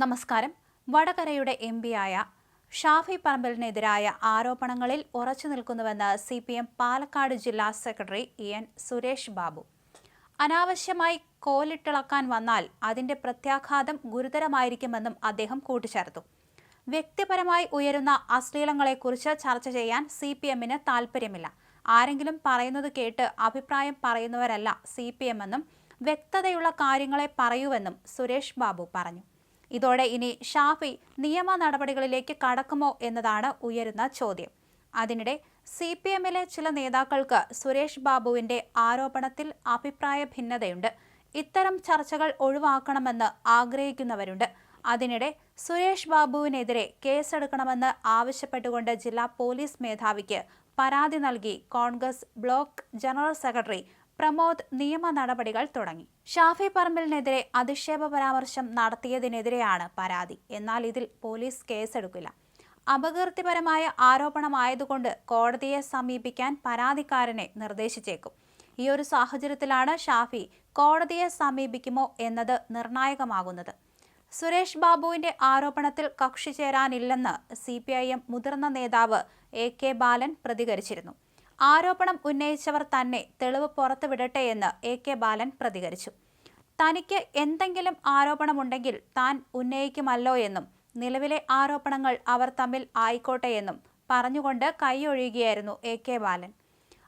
നമസ്കാരം. വടകരയുടെ എംപിയായ ഷാഫി പറമ്പലിനെതിരായ ആരോപണങ്ങളിൽ ഉറച്ചു നിൽക്കുന്നുവെന്ന് CPM പാലക്കാട് ജില്ലാ സെക്രട്ടറി EN സുരേഷ് ബാബു. അനാവശ്യമായി കോലിട്ടിളക്കാൻ വന്നാൽ അതിന്റെ പ്രത്യാഘാതം ഗുരുതരമായിരിക്കുമെന്നും അദ്ദേഹം കൂട്ടിച്ചേർത്തു. വ്യക്തിപരമായി ഉയരുന്ന അശ്ലീലങ്ങളെക്കുറിച്ച് ചർച്ച ചെയ്യാൻ CPMന് താൽപ്പര്യമില്ല. ആരെങ്കിലും പറയുന്നത് കേട്ട് അഭിപ്രായം പറയുന്നവരല്ല CPM എന്നും വ്യക്തതയുള്ള കാര്യങ്ങളെ പറയൂവെന്നും സുരേഷ് ബാബു പറഞ്ഞു. ഇതോടെ ഇനി ഷാഫി നിയമ നടപടികളിലേക്ക് കടക്കുമോ എന്നതാണ് ഉയരുന്ന ചോദ്യം. അതിനിടെ CPMലെ ചില നേതാക്കൾക്ക് സുരേഷ് ബാബുവിന്റെ ആരോപണത്തിൽ അഭിപ്രായ ഭിന്നതയുണ്ട്. ഇത്തരം ചർച്ചകൾ ഒഴിവാക്കണമെന്ന് ആഗ്രഹിക്കുന്നവരുണ്ട്. അതിനിടെ സുരേഷ് ബാബുവിനെതിരെ കേസെടുക്കണമെന്ന് ആവശ്യപ്പെട്ടുകൊണ്ട് ജില്ലാ പോലീസ് മേധാവിക്ക് പരാതി നൽകി Congress block general secretary Pramod നിയമ നടപടികൾ തുടങ്ങി. ഷാഫി പറമ്പലിനെതിരെ അധിക്ഷേപ പരാമർശം നടത്തിയതിനെതിരെയാണ് പരാതി. എന്നാൽ ഇതിൽ പോലീസ് കേസെടുക്കില്ല. അപകീർത്തിപരമായ ആരോപണമായതുകൊണ്ട് കോടതിയെ സമീപിക്കാൻ പരാതിക്കാരനെ നിർദ്ദേശിച്ചേക്കും. ഈ ഒരു സാഹചര്യത്തിലാണ് ഷാഫി കോടതിയെ സമീപിക്കുമോ എന്നത് നിർണായകമാകുന്നത്. സുരേഷ് ബാബുവിന്റെ ആരോപണത്തിൽ കക്ഷി ചേരാനില്ലെന്ന് CPIM മുതിർന്ന നേതാവ് AK ബാലൻ പ്രതികരിച്ചിരുന്നു. ആരോപണം ഉന്നയിച്ചവർ തന്നെ തെളിവ് പുറത്തുവിടട്ടെ എന്ന് AK ബാലൻ പ്രതികരിച്ചു. തനിക്ക് എന്തെങ്കിലും ആരോപണമുണ്ടെങ്കിൽ താൻ ഉന്നയിക്കുമല്ലോ എന്നും നിലവിലെ ആരോപണങ്ങൾ അവർ തമ്മിൽ ആയിക്കോട്ടെയെന്നും പറഞ്ഞുകൊണ്ട് കൈയൊഴിയുകയായിരുന്നു AK ബാലൻ.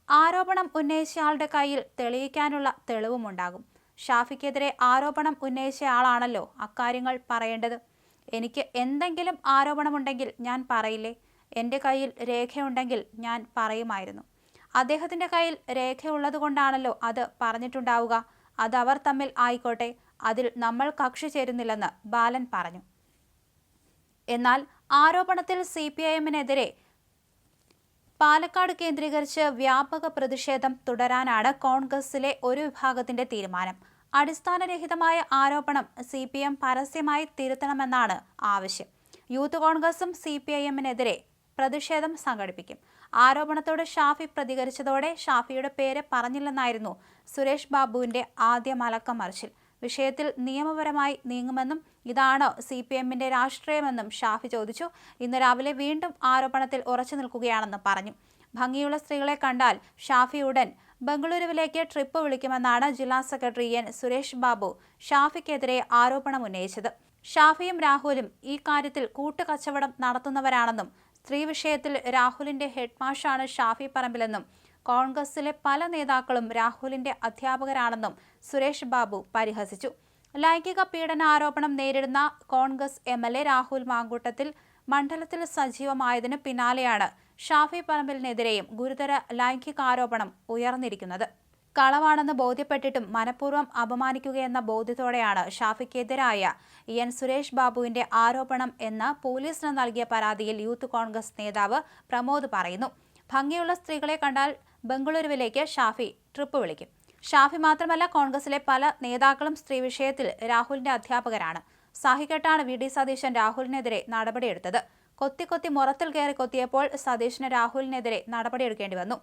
ആരോപണം ഉന്നയിച്ചയാളുടെ കയ്യിൽ തെളിയിക്കാനുള്ള തെളിവുമുണ്ടാകും. ഷാഫിക്കെതിരെ ആരോപണം ഉന്നയിച്ചയാളാണല്ലോ അക്കാര്യങ്ങൾ പറയേണ്ടത്. എനിക്ക് എന്തെങ്കിലും ആരോപണമുണ്ടെങ്കിൽ ഞാൻ പറയില്ലേ? എൻ്റെ കയ്യിൽ രേഖയുണ്ടെങ്കിൽ ഞാൻ പറയുമായിരുന്നു. അദ്ദേഹത്തിന്റെ കയ്യിൽ രേഖയുള്ളതുകൊണ്ടാണല്ലോ അത് പറഞ്ഞിട്ടുണ്ടാവുക. അത് അവർ തമ്മിൽ ആയിക്കോട്ടെ, അതിൽ നമ്മൾ കക്ഷി ചേരുന്നില്ലെന്ന് ബാലൻ പറഞ്ഞു. എന്നാൽ ആരോപണത്തിൽ CPIMനെതിരെ പാലക്കാട് കേന്ദ്രീകരിച്ച് വ്യാപക പ്രതിഷേധം തുടരാനാണ് കോൺഗ്രസിലെ ഒരു വിഭാഗത്തിന്റെ തീരുമാനം. അടിസ്ഥാനരഹിതമായ ആരോപണം CPM പരസ്യമായി തിരുത്തണമെന്നാണ് ആവശ്യം. യൂത്ത് കോൺഗ്രസും CPIMനെതിരെ പ്രതിഷേധം സംഘടിപ്പിക്കും. ആരോപണത്തോട് ഷാഫി പ്രതികരിച്ചതോടെ ഷാഫിയുടെ പേര് പറഞ്ഞില്ലെന്നായിരുന്നു സുരേഷ് ബാബുവിന്റെ ആദ്യ മലക്കം മറിച്ചിൽ. വിഷയത്തിൽ നിയമപരമായി നീങ്ങുമെന്നും ഇതാണ് CPMന്റെ രാഷ്ട്രീയമെന്നും ഷാഫി ചോദിച്ചു. ഇന്ന് രാവിലെ വീണ്ടും ആരോപണത്തിൽ ഉറച്ചു നിൽക്കുകയാണെന്ന് പറഞ്ഞു. ഭംഗിയുള്ള സ്ത്രീകളെ കണ്ടാൽ ഷാഫി ഉടൻ ബംഗളൂരുവിലേക്ക് ട്രിപ്പ് വിളിക്കുമെന്നാണ് ജില്ലാ സെക്രട്ടറി EN സുരേഷ് ബാബു ഷാഫിക്കെതിരെ ആരോപണം ഉന്നയിച്ചത്. ഷാഫിയും രാഹുലും ഈ കാര്യത്തിൽ കൂട്ടുകച്ചവടം നടത്തുന്നവരാണെന്നും സ്ത്രീ വിഷയത്തിൽ രാഹുലിന്റെ ഹെഡ്മാഷാണ് ഷാഫി പറമ്പിലെന്നും കോൺഗ്രസിലെ പല നേതാക്കളും രാഹുലിന്റെ അധ്യാപകരാണെന്നും സുരേഷ് ബാബു പരിഹസിച്ചു. ലൈംഗിക പീഡന ആരോപണം നേരിടുന്ന കോൺഗ്രസ് MLA രാഹുൽ മാങ്കൂട്ടത്തിൽ മണ്ഡലത്തിൽ സജീവമായതിനു പിന്നാലെയാണ് ഷാഫി പറമ്പിലിനെതിരെയും ഗുരുതര ലൈംഗികാരോപണം ഉയർന്നിരിക്കുന്നത്. കളവാണെന്ന് ബോധ്യപ്പെട്ടിട്ടും മനഃപൂർവ്വം അപമാനിക്കുകയെന്ന ബോധ്യത്തോടെയാണ് ഷാഫിക്കെതിരായ EN സുരേഷ് ബാബുവിന്റെ ആരോപണം എന്ന് പോലീസിന് നൽകിയ പരാതിയിൽ യൂത്ത് കോൺഗ്രസ് നേതാവ് പ്രമോദ് പറയുന്നു. ഭംഗിയുള്ള സ്ത്രീകളെ കണ്ടാൽ ബംഗളൂരുവിലേക്ക് ഷാഫി ട്രിപ്പ് വിളിക്കും. ഷാഫി മാത്രമല്ല, കോൺഗ്രസിലെ പല നേതാക്കളും സ്ത്രീ വിഷയത്തിൽ രാഹുലിന്റെ അധ്യാപകരാണ്. സഹികെട്ടാണ് VD സതീശൻ രാഹുലിനെതിരെ നടപടിയെടുത്തത്. കൊത്തി മുറത്തിൽ കയറി കൊത്തിയപ്പോൾ സതീശന് രാഹുലിനെതിരെ നടപടിയെടുക്കേണ്ടി വന്നു.